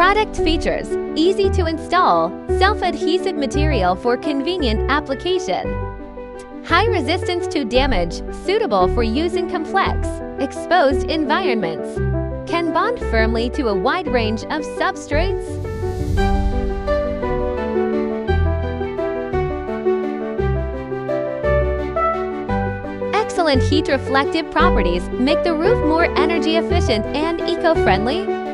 Product features: easy to install, self-adhesive material for convenient application. High resistance to damage, suitable for use in complex, exposed environments. Can bond firmly to a wide range of substrates. Excellent heat reflective properties make the roof more energy efficient and eco-friendly.